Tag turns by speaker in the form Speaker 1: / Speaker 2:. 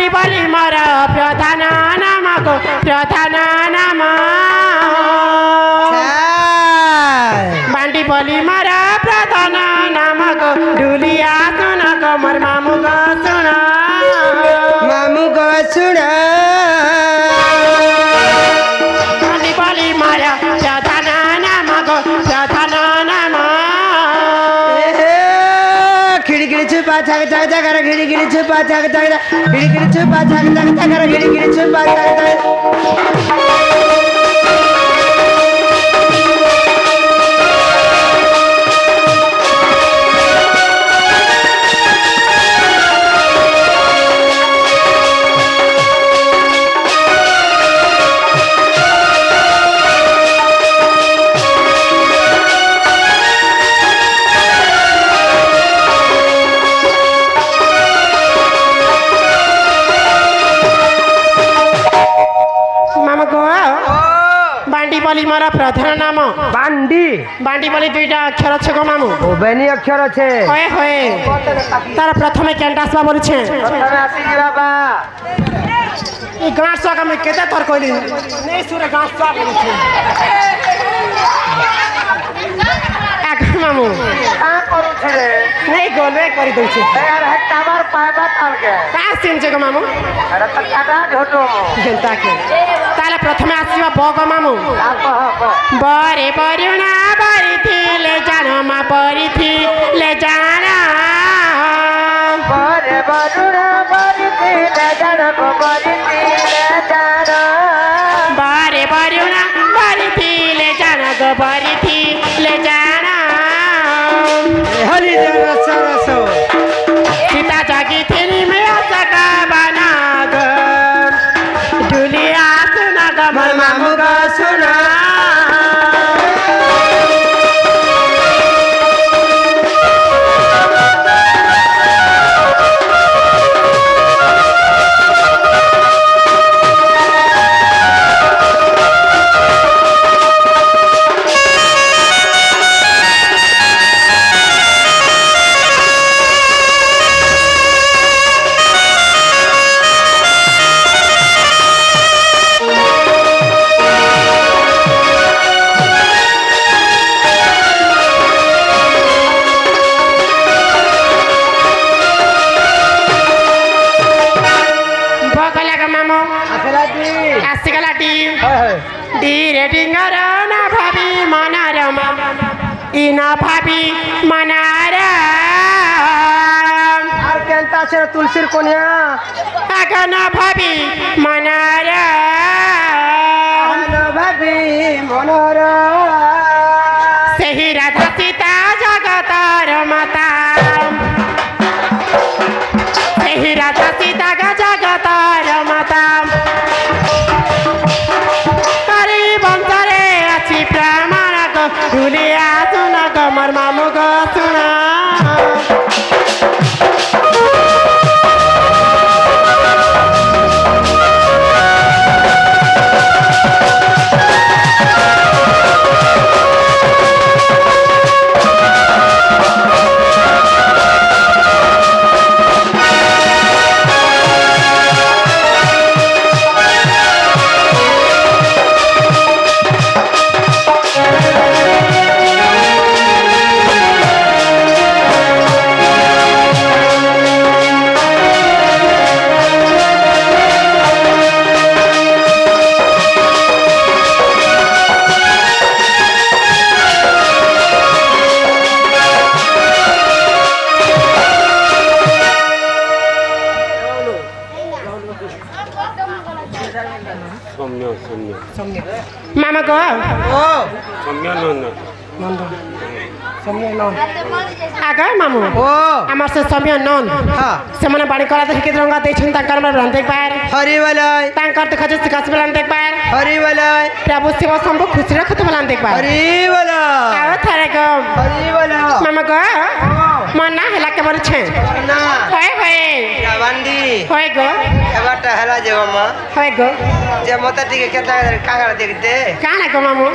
Speaker 1: बांडी बोली मोर प्रधान नाम गो प्रधान नाम बांडी बोली मोर प्रधान नाम गो डुलिया सुन गो मोर मामू गो सुन
Speaker 2: मामू गो सुन
Speaker 1: बांडी बोली मोर प्रधान नाम गो प्रधान नाम
Speaker 2: खिड़की छुपा छक छक छक कर खिड़की छुपा छक छक खिड़की छुपा छक छक छक कर खिड़की छुपा छक छक
Speaker 1: बांडी बोली मोर प्रधान नाम
Speaker 2: बांडी
Speaker 1: बांडी बोली दुईटा अक्षर छे गो मामू
Speaker 2: बेनी अक्षर छे
Speaker 1: होए होए तार प्रथमे केनटा आसबा बोलछे
Speaker 2: प्रथमे आसी बाबा
Speaker 1: ई गांठ सका में केते तोर कहली नै सुरे गांठ सा बोलछे आगा मामू
Speaker 2: का करू छे
Speaker 1: नै गोलवे करी दउ छे
Speaker 2: यार है टावर पाइबा ताल के
Speaker 1: का सीन छे गो मामू
Speaker 2: अरे त काटा ढोटो
Speaker 1: जनता के ताले प्रथमे आसीबा ब गो मामू
Speaker 2: आप
Speaker 1: बरे बरुणा बरी थी ले जानो मा बरी थी ले जाना
Speaker 2: बरे बरुणा बरी थी ले जानो को बरी थी ले जानो
Speaker 1: बरे बरुणा बरी थी ले जानो गो बरी थी ले जाना
Speaker 2: हरि देव सरसो
Speaker 1: सीता जागी थी में सका बना गो दुलिया सुना गो मोर मामू गो सुना डिंगर भाभी मनारमा इना भाभी मनारा
Speaker 2: আর কেনতা আছে তুলসীর কোনিয়া
Speaker 1: আগানা ভাবি মনারা
Speaker 2: ভাবি মনোর
Speaker 1: সেই রাধা সীতা জগতার মাতা সেই রাধা সীতা জগতার মাতা दुलिया सुना गो मोर मामू गो सुना मामा को आगा मामू आमार से समय नन से मने बाड़ी कला देखि रंगा देछन ताकर मन रंते पार
Speaker 2: हरि वलय
Speaker 1: तांकर त खजस कास बलान देख पार
Speaker 2: हरि वलय
Speaker 1: प्रभु शिव शंभु खुशी रखत बलान देख पार
Speaker 2: हरि वलय
Speaker 1: आओ थारे को
Speaker 2: हरि वलय
Speaker 1: मामा को मन ना हेला के बर छे
Speaker 2: ना
Speaker 1: होय होय
Speaker 2: बांडी
Speaker 1: होय गो
Speaker 2: एबाटा हेला जेवा मा
Speaker 1: होय गो
Speaker 2: जे मते टिके केता कांगड़ा देखते
Speaker 1: काना को मामू